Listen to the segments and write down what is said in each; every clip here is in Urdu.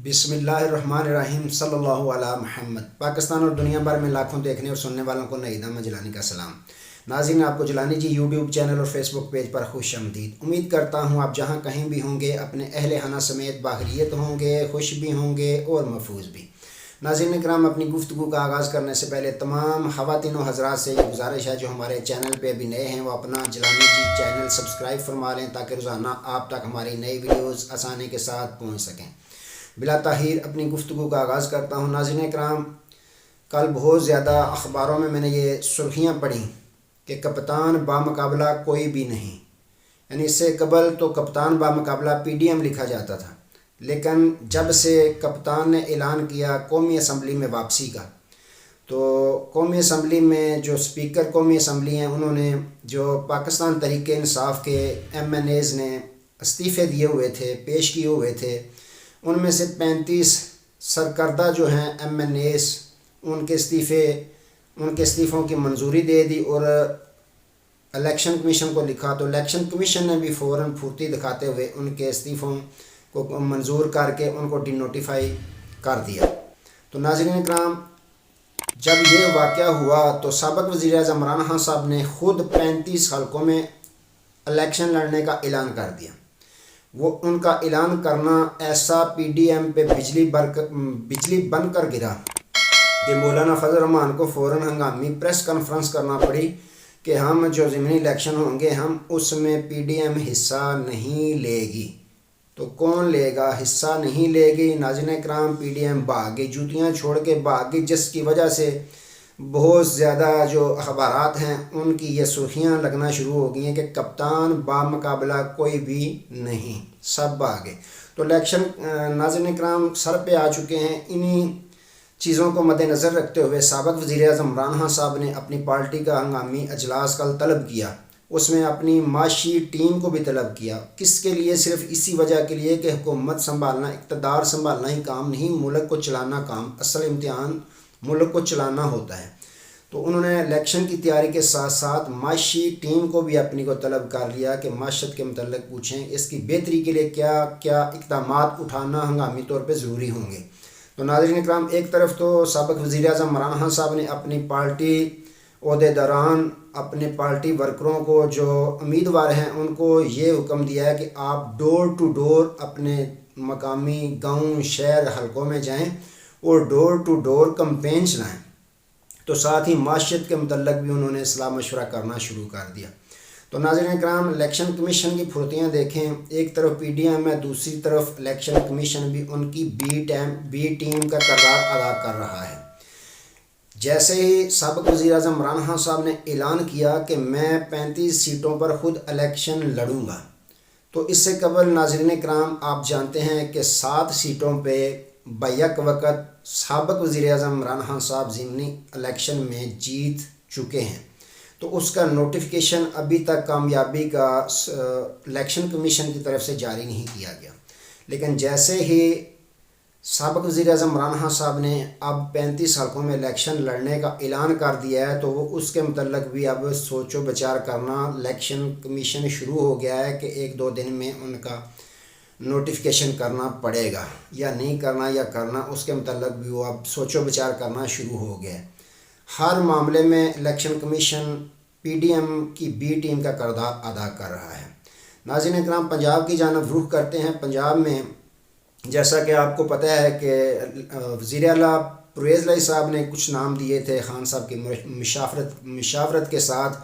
بسم اللہ الرحمن الرحیم صلی اللہ علیہ محمد۔ پاکستان اور دنیا بھر میں لاکھوں دیکھنے اور سننے والوں کو نئی دامہ جلانی کا سلام۔ ناظرین، آپ کو جلانی جی یوٹیوب چینل اور فیس بک پیج پر خوش آمدید۔ امید کرتا ہوں آپ جہاں کہیں بھی ہوں گے اپنے اہل خانہ سمیت باخیریت ہوں گے، خوش بھی ہوں گے اور محفوظ بھی۔ ناظرین کرام، اپنی گفتگو کا آغاز کرنے سے پہلے تمام خواتین و حضرات سے یہ گزارش ہے جو ہمارے چینل پہ بھی نئے ہیں وہ اپنا جلانی جی چینل سبسکرائب فرما لیں تاکہ روزانہ آپ تک ہماری نئی ویڈیوز آسانی کے ساتھ پہنچ سکیں۔ بلا تاخیر اپنی گفتگو کا آغاز کرتا ہوں۔ ناظرین کرام، کل بہت زیادہ اخباروں میں نے یہ سرخیاں پڑھیں کہ کپتان بامقابلہ کوئی بھی نہیں، یعنی اس سے قبل تو کپتان بامقابلہ PDM لکھا جاتا تھا، لیکن جب سے کپتان نے اعلان کیا قومی اسمبلی میں واپسی کا، تو قومی اسمبلی میں جو اسپیکر قومی اسمبلی ہیں انہوں نے جو پاکستان تحریک انصاف کے MNAs نے استعفے دیے ہوئے تھے، پیش کیے ہوئے تھے، ان میں سے 35 سرکردہ جو ہیں MNAs ان کے استعفوں کی منظوری دے دی اور الیکشن کمیشن کو لکھا، تو الیکشن کمیشن نے بھی فوراً پھرتی دکھاتے ہوئے ان کے استعفوں کو منظور کر کے ان کو ڈی نوٹیفائی کر دیا۔ تو ناظرین کرام، جب یہ واقعہ ہوا تو سابق وزیر اعظم عمران خان صاحب نے خود 35 حلقوں میں الیکشن لڑنے کا اعلان کر دیا۔ وہ ان کا اعلان کرنا ایسا PDM پہ بجلی بن کر گرا کہ مولانا فضل الرحمان کو فوراً ہنگامی پریس کانفرنس کرنا پڑی کہ ہم جو ضمنی الیکشن ہوں گے ہم اس میں PDM حصہ نہیں لے گی۔ تو کون لے گا؟ حصہ نہیں لے گی۔ ناظرین کرام، PDM بھاگ گئی، جوتیاں چھوڑ کے بھاگ گئی، جس کی وجہ سے بہت زیادہ جو اخبارات ہیں ان کی یہ سرخیاں لگنا شروع ہو گئی ہیں کہ کپتان بامقابلہ کوئی بھی نہیں، سب بھاگے۔ تو الیکشن ناظرین کرام سر پہ آ چکے ہیں۔ انہی چیزوں کو مد نظر رکھتے ہوئے سابق وزیر اعظم عمران خان صاحب نے اپنی پارٹی کا ہنگامی اجلاس کل طلب کیا، اس میں اپنی معاشی ٹیم کو بھی طلب کیا۔ کس کے لیے؟ صرف اسی وجہ کے لیے کہ حکومت سنبھالنا، اقتدار سنبھالنا ہی کام نہیں، ملک کو چلانا کام، اصل امتحان ملک کو چلانا ہوتا ہے۔ تو انہوں نے الیکشن کی تیاری کے ساتھ ساتھ معاشی ٹیم کو بھی اپنی کو طلب کر لیا کہ معاشرت کے متعلق پوچھیں اس کی بہتری کے لیے کیا کیا اقدامات اٹھانا ہنگامی طور پہ ضروری ہوں گے۔ تو ناظرین کرام، ایک طرف تو سابق وزیر اعظم عمران خان صاحب نے اپنی پارٹی عہدیداران، اپنے پارٹی ورکروں کو جو امیدوار ہیں ان کو یہ حکم دیا ہے کہ آپ ڈور ٹو ڈور اپنے مقامی گاؤں، شہر، حلقوں میں جائیں اور ڈور ٹو ڈور کمپین چلائیں۔ تو ساتھ ہی معاشرت کے متعلق بھی انہوں نے صلاح مشورہ کرنا شروع کر دیا۔ تو ناظرین کرام، الیکشن کمیشن کی پھرتیاں دیکھیں، ایک طرف PDM ہے، دوسری طرف الیکشن کمیشن بھی ان کی بی ٹیم کا کردار ادا کر رہا ہے۔ جیسے ہی سابق وزیر اعظم عمران خان صاحب نے اعلان کیا کہ میں 35 سیٹوں پر خود الیکشن لڑوں گا، تو اس سے قبل ناظرین کرام آپ جانتے ہیں کہ 7 سیٹوں پہ بیک وقت سابق وزیر اعظم عمران خان صاحب ضمنی الیکشن میں جیت چکے ہیں۔ تو اس کا نوٹیفیکیشن ابھی تک کامیابی کا الیکشن کمیشن کی طرف سے جاری نہیں کیا گیا، لیکن جیسے ہی سابق وزیر اعظم عمران خان صاحب نے اب 35 حلقوں میں الیکشن لڑنے کا اعلان کر دیا ہے تو وہ اس کے متعلق بھی اب سوچ و بچار کرنا الیکشن کمیشن شروع ہو گیا ہے کہ 1-2 دن میں ان کا نوٹیفیکیشن کرنا پڑے گا یا نہیں کرنا، یا کرنا، اس کے متعلق بھی وہ اب سوچ و بچار کرنا شروع ہو گیا ہے۔ ہر معاملے میں الیکشن کمیشن PDM کی بی ٹیم کا کردار ادا کر رہا ہے۔ ناظرین کرام، پنجاب کی جانب رخ کرتے ہیں۔ پنجاب میں جیسا کہ آپ کو پتہ ہے کہ وزیر اعلیٰ پرویز الہی صاحب نے کچھ نام دیے تھے، خان صاحب کی مشاورت کے ساتھ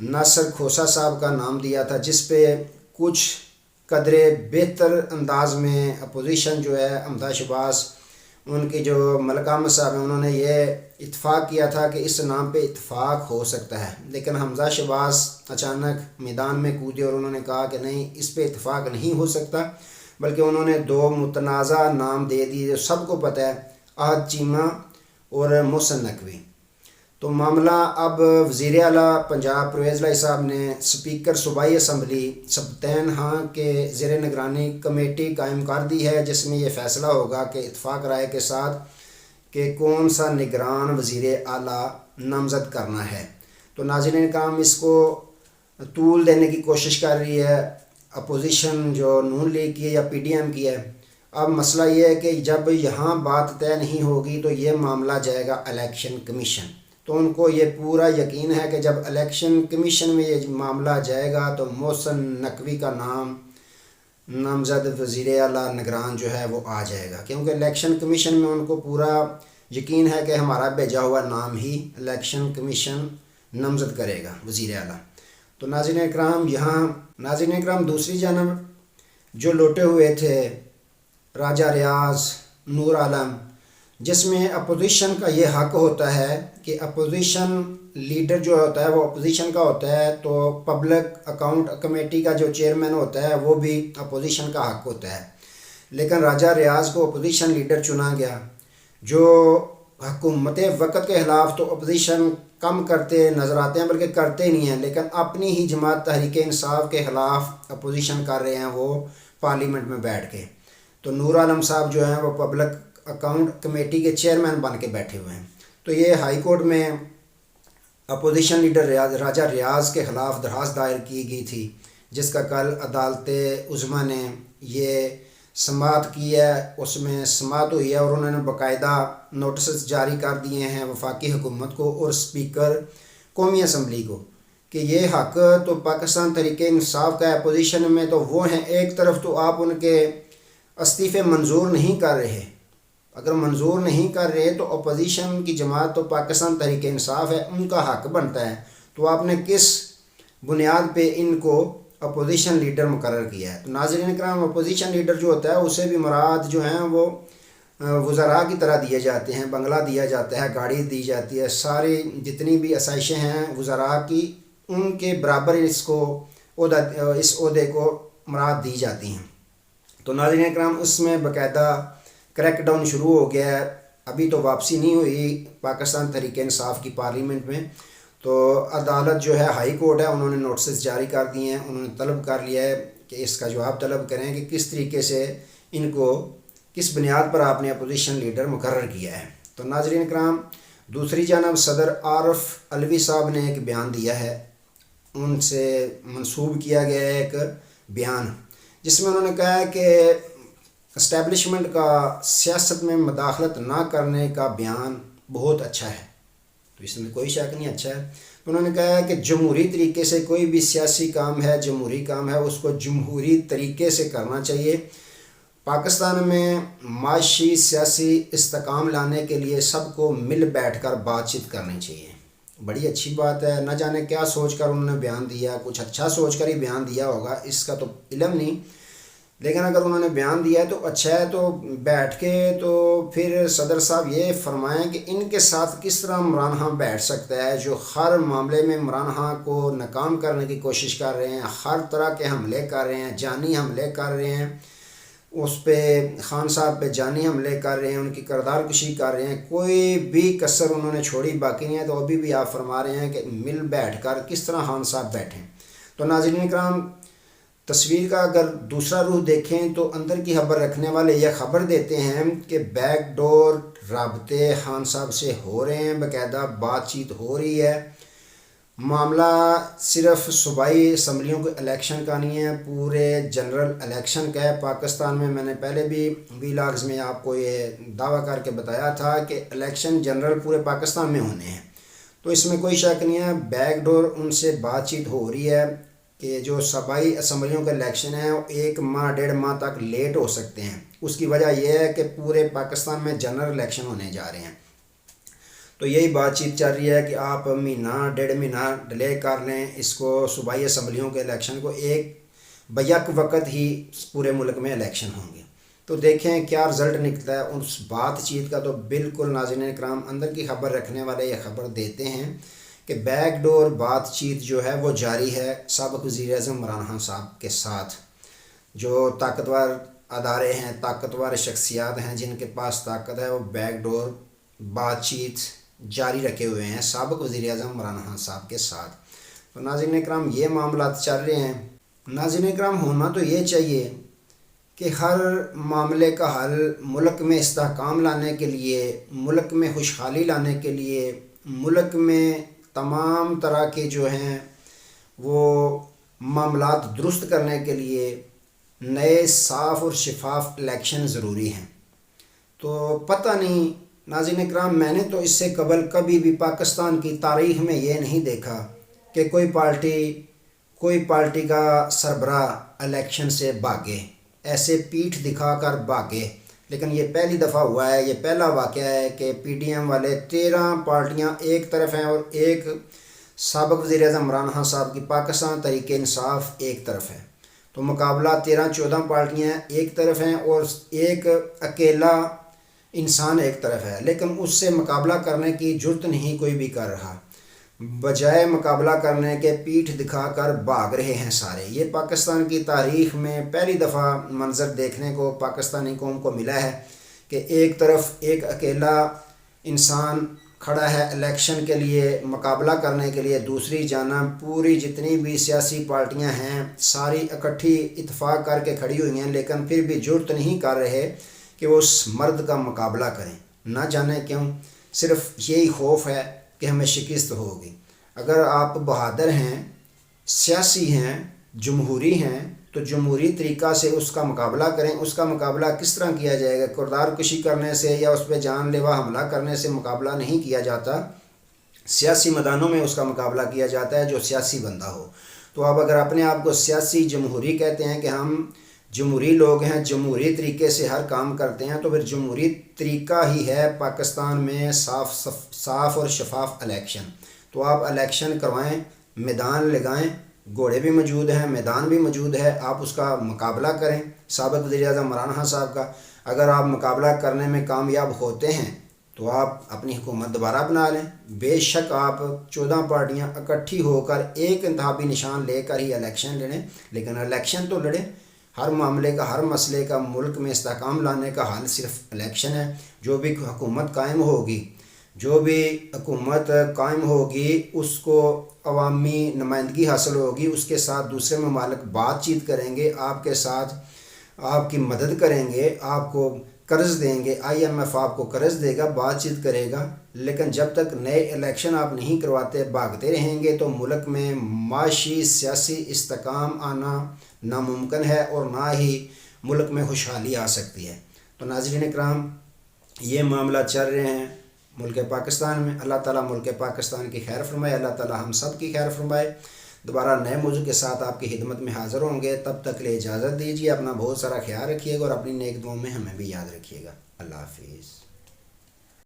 ناصر کھوسہ صاحب کا نام دیا تھا، جس پہ کچھ قدرے بہتر انداز میں اپوزیشن جو ہے، حمزہ شہباز، ان کی جو ملکہ احمد صاحب ہیں، انہوں نے یہ اتفاق کیا تھا کہ اس نام پہ اتفاق ہو سکتا ہے، لیکن حمزہ شہباز اچانک میدان میں کودے اور انہوں نے کہا کہ نہیں، اس پہ اتفاق نہیں ہو سکتا، بلکہ انہوں نے 2 متنازع نام دے دیے جو سب کو پتہ ہے، احد چیمہ اور محسن نقوی۔ تو معاملہ اب وزیر اعلیٰ پنجاب پرویز الہی صاحب نے اسپیکر صوبائی اسمبلی سبطین خان کے زیر نگرانی کمیٹی قائم کر دی ہے، جس میں یہ فیصلہ ہوگا کہ اتفاق رائے کے ساتھ کہ کون سا نگران وزیر اعلیٰ نامزد کرنا ہے۔ تو ناظرین کرام، اس کو طول دینے کی کوشش کر رہی ہے اپوزیشن جو نون لیگ کی ہے یا PDM کی ہے، اب مسئلہ یہ ہے کہ جب یہاں بات طے نہیں ہوگی تو یہ معاملہ جائے گا الیکشن کمیشن. تو ان کو یہ پورا یقین ہے کہ جب الیکشن کمیشن میں یہ معاملہ جائے گا تو محسن نقوی کا نام نامزد وزیر اعلیٰ نگران جو ہے وہ آ جائے گا، کیونکہ الیکشن کمیشن میں ان کو پورا یقین ہے کہ ہمارا بھیجا ہوا نام ہی الیکشن کمیشن نامزد کرے گا وزیر اعلیٰ. تو ناظرین اکرام دوسری جانب جو لوٹے ہوئے تھے راجہ ریاض، نور عالم، جس میں اپوزیشن کا یہ حق ہوتا ہے کہ اپوزیشن لیڈر جو ہوتا ہے وہ اپوزیشن کا ہوتا ہے، تو پبلک اکاؤنٹ کمیٹی کا جو چیئرمین ہوتا ہے وہ بھی اپوزیشن کا حق ہوتا ہے. لیکن راجہ ریاض کو اپوزیشن لیڈر چنا گیا، جو حکومت وقت کے خلاف تو اپوزیشن کم کرتے نظر آتے ہیں، بلکہ کرتے نہیں ہیں، لیکن اپنی ہی جماعت تحریک انصاف کے خلاف اپوزیشن کر رہے ہیں وہ پارلیمنٹ میں بیٹھ کے. تو نور عالم صاحب جو ہیں وہ پبلک اکاؤنٹ کمیٹی کے چیئرمین بن کے بیٹھے ہوئے ہیں. تو یہ ہائی کورٹ میں اپوزیشن لیڈر راجہ ریاض کے خلاف درخواست دائر کی گئی تھی، جس کا کل عدالت عظمیٰ نے یہ سماعت کی ہے. اس میں سماعت ہوئی ہے اور انہوں نے باقاعدہ نوٹسز جاری کر دیے ہیں وفاقی حکومت کو اور اسپیکر قومی اسمبلی کو کہ یہ حق تو پاکستان تحریک انصاف کا ہے. اپوزیشن میں تو وہ ہیں، ایک طرف تو آپ ان کے استعفے منظور نہیں کر رہے، اگر منظور نہیں کر رہے تو اپوزیشن کی جماعت تو پاکستان تحریک انصاف ہے، ان کا حق بنتا ہے. تو آپ نے کس بنیاد پہ ان کو اپوزیشن لیڈر مقرر کیا ہے؟ تو ناظرین کرام، اپوزیشن لیڈر جو ہوتا ہے اسے بھی مراد جو ہیں وہ وزراء کی طرح دیے جاتے ہیں، بنگلہ دیا جاتا ہے، گاڑی دی جاتی ہے، ساری جتنی بھی آسائشیں ہیں وزراء کی ان کے برابر اس عہدے کو مراد دی جاتی ہیں. تو ناظرین اکرام، اس میں باقاعدہ کریک ڈاؤن شروع ہو گیا ہے. ابھی تو واپسی نہیں ہوئی پاکستان تحریک انصاف کی پارلیمنٹ میں. تو عدالت جو ہے ہائی کورٹ ہے، انہوں نے نوٹسز جاری کر دیے ہیں، انہوں نے طلب کر لیا ہے کہ اس کا جواب طلب کریں کہ کس طریقے سے ان کو کس بنیاد پر آپ نے اپوزیشن لیڈر مقرر کیا ہے. تو ناظرین اکرام، دوسری جانب صدر عارف علوی صاحب نے ایک بیان دیا ہے، ان سے منسوب کیا گیا ہے ایک بیان، جس میں انہوں نے کہا ہے کہ اسٹیبلشمنٹ کا سیاست میں مداخلت نہ کرنے کا بیان بہت اچھا ہے. تو اس میں کوئی شک نہیں اچھا ہے. انہوں نے کہا ہے کہ جمہوری طریقے سے کوئی بھی سیاسی کام ہے، جمہوری کام ہے، اس کو جمہوری طریقے سے کرنا چاہیے. پاکستان میں معاشی سیاسی استحکام لانے کے لیے سب کو مل بیٹھ کر بات چیت کرنی چاہیے. بڑی اچھی بات ہے. نہ جانے کیا سوچ کر انہوں نے بیان دیا، کچھ اچھا سوچ کر ہی بیان دیا ہوگا، اس کا تو علم نہیں، لیکن اگر انہوں نے بیان دیا ہے تو اچھا ہے. تو بیٹھ کے تو پھر صدر صاحب یہ فرمائیں کہ ان کے ساتھ کس طرح عمران خان بیٹھ سکتا ہے، جو ہر معاملے میں عمران خان کو ناکام کرنے کی کوشش کر رہے ہیں، ہر طرح کے حملے کر رہے ہیں، جانی حملے کر رہے ہیں، اس پہ خان صاحب پہ جانی حملے کر رہے ہیں، ان کی کردار کشی کر رہے ہیں، کوئی بھی کسر انہوں نے چھوڑی باقی نہیں ہے. تو ابھی بھی آپ فرما رہے ہیں کہ مل بیٹھ کر کس طرح خان صاحب بیٹھیں. تو ناظرین کرام، تصویر کا اگر دوسرا روح دیکھیں تو اندر کی خبر رکھنے والے یہ خبر دیتے ہیں کہ بیک ڈور رابطے خان صاحب سے ہو رہے ہیں، باقاعدہ بات چیت ہو رہی ہے. معاملہ صرف صوبائی اسمبلیوں کے الیکشن کا نہیں ہے، پورے جنرل الیکشن کا ہے پاکستان میں. میں نے پہلے بھی ویلاگز میں آپ کو یہ دعویٰ کر کے بتایا تھا کہ الیکشن جنرل پورے پاکستان میں ہونے ہیں. تو اس میں کوئی شک نہیں ہے، بیک ڈور ان سے بات چیت ہو رہی ہے کہ جو صوبائی اسمبلیوں کے الیکشن ہیں وہ 1 ماہ 1.5 ماہ تک لیٹ ہو سکتے ہیں. اس کی وجہ یہ ہے کہ پورے پاکستان میں جنرل الیکشن ہونے جا رہے ہیں. تو یہی بات چیت چل رہی ہے کہ آپ مہینہ 1.5 مہینہ ڈیلے کر لیں اس کو، صوبائی اسمبلیوں کے الیکشن کو، ایک بیک وقت ہی پورے ملک میں الیکشن ہوں گے. تو دیکھیں کیا رزلٹ نکلتا ہے اس بات چیت کا. تو بالکل ناظرین اکرام، اندر کی خبر رکھنے والے یہ خبر دیتے ہیں کہ بیک ڈور بات چیت جو ہے وہ جاری ہے سابق وزیر اعظم عمران خان صاحب کے ساتھ. جو طاقتور ادارے ہیں، طاقتور شخصیات ہیں، جن کے پاس طاقت ہے، وہ بیک ڈور بات چیت جاری رکھے ہوئے ہیں سابق وزیر اعظم عمران خان صاحب کے ساتھ. تو ناظرین اکرام، یہ معاملات چل رہے ہیں. ناظرین اکرام، ہونا تو یہ چاہیے کہ ہر معاملے کا حل ملک میں استحکام لانے کے لیے، ملک میں خوشحالی لانے کے لیے، ملک میں تمام طرح کے جو ہیں وہ معاملات درست کرنے کے لیے نئے صاف اور شفاف الیکشن ضروری ہیں۔ تو پتہ نہیں ناظرین اکرام، میں نے تو اس سے قبل کبھی بھی پاکستان کی تاریخ میں یہ نہیں دیکھا کہ کوئی پارٹی کا سربراہ الیکشن سے بھاگے، ایسے پیٹھ دکھا کر بھاگے۔ لیکن یہ پہلی دفعہ ہوا ہے، یہ پہلا واقعہ ہے کہ پی ڈی ایم والے 13 پارٹیاں ایک طرف ہیں اور ایک سابق وزیر اعظم عمران خان صاحب کی پاکستان تحریک انصاف ایک طرف ہے۔ تو مقابلہ 13-14 پارٹیاں ایک طرف ہیں اور ایک اکیلا انسان ایک طرف ہے، لیکن اس سے مقابلہ کرنے کی جرت نہیں کوئی بھی کر رہا۔ بجائے مقابلہ کرنے کے پیٹھ دکھا کر بھاگ رہے ہیں سارے۔ یہ پاکستان کی تاریخ میں پہلی دفعہ منظر دیکھنے کو پاکستانی قوم کو ملا ہے کہ ایک طرف ایک اکیلا انسان کھڑا ہے الیکشن کے لیے مقابلہ کرنے کے لیے، دوسری جانب پوری جتنی بھی سیاسی پارٹیاں ہیں ساری اکٹھی اتفاق کر کے کھڑی ہوئی ہیں، لیکن پھر بھی جرت نہیں کر رہے کہ وہ اس مرد کا مقابلہ کریں۔ نہ جانے کیوں، صرف یہی خوف ہے کہ ہمیں شکست ہوگی۔ اگر آپ بہادر ہیں، سیاسی ہیں، جمہوری ہیں تو جمہوری طریقہ سے اس کا مقابلہ کریں۔ اس کا مقابلہ کس طرح کیا جائے گا؟ کردار کشی کرنے سے یا اس پہ جان لیوا حملہ کرنے سے مقابلہ نہیں کیا جاتا، سیاسی میدانوں میں اس کا مقابلہ کیا جاتا ہے جو سیاسی بندہ ہو۔ تو آپ اگر اپنے آپ کو سیاسی جمہوری کہتے ہیں کہ ہم جمہوری لوگ ہیں، جمہوری طریقے سے ہر کام کرتے ہیں، تو پھر جمہوری طریقہ ہی ہے پاکستان میں صاف اور شفاف الیکشن۔ تو آپ الیکشن کروائیں، میدان لگائیں، گھوڑے بھی موجود ہیں، میدان بھی موجود ہے، آپ اس کا مقابلہ کریں سابق وزیر اعظم عمران خان صاحب کا۔ اگر آپ مقابلہ کرنے میں کامیاب ہوتے ہیں تو آپ اپنی حکومت دوبارہ بنا لیں۔ بے شک آپ 14 پارٹیاں اکٹھی ہو کر ایک انتخابی نشان لے کر ہی الیکشن لڑیں، لیکن الیکشن تو لڑیں۔ ہر معاملے کا، ہر مسئلے کا ملک میں استحکام لانے کا حل صرف الیکشن ہے۔ جو بھی حکومت قائم ہوگی اس کو عوامی نمائندگی حاصل ہوگی، اس کے ساتھ دوسرے ممالک بات چیت کریں گے، آپ کے ساتھ آپ کی مدد کریں گے، آپ کو قرض دیں گے، IMF آپ کو قرض دے گا، بات چیت کرے گا۔ لیکن جب تک نئے الیکشن آپ نہیں کرواتے، بھاگتے رہیں گے تو ملک میں معاشی سیاسی استحکام آنا ناممکن ہے اور نہ ہی ملک میں خوشحالی آ سکتی ہے۔ تو ناظرین اکرام، یہ معاملہ چل رہے ہیں ملک پاکستان میں۔ اللہ تعالیٰ ملک پاکستان کی خیر فرمائے، اللہ تعالیٰ ہم سب کی خیر فرمائے۔ دوبارہ نئے موضوع کے ساتھ آپ کی خدمت میں حاضر ہوں گے، تب تک لے اجازت دیجیے۔ اپنا بہت سارا خیال رکھیے گا اور اپنی نیک دعاؤں میں ہمیں بھی یاد رکھیے گا۔ اللہ حافظ۔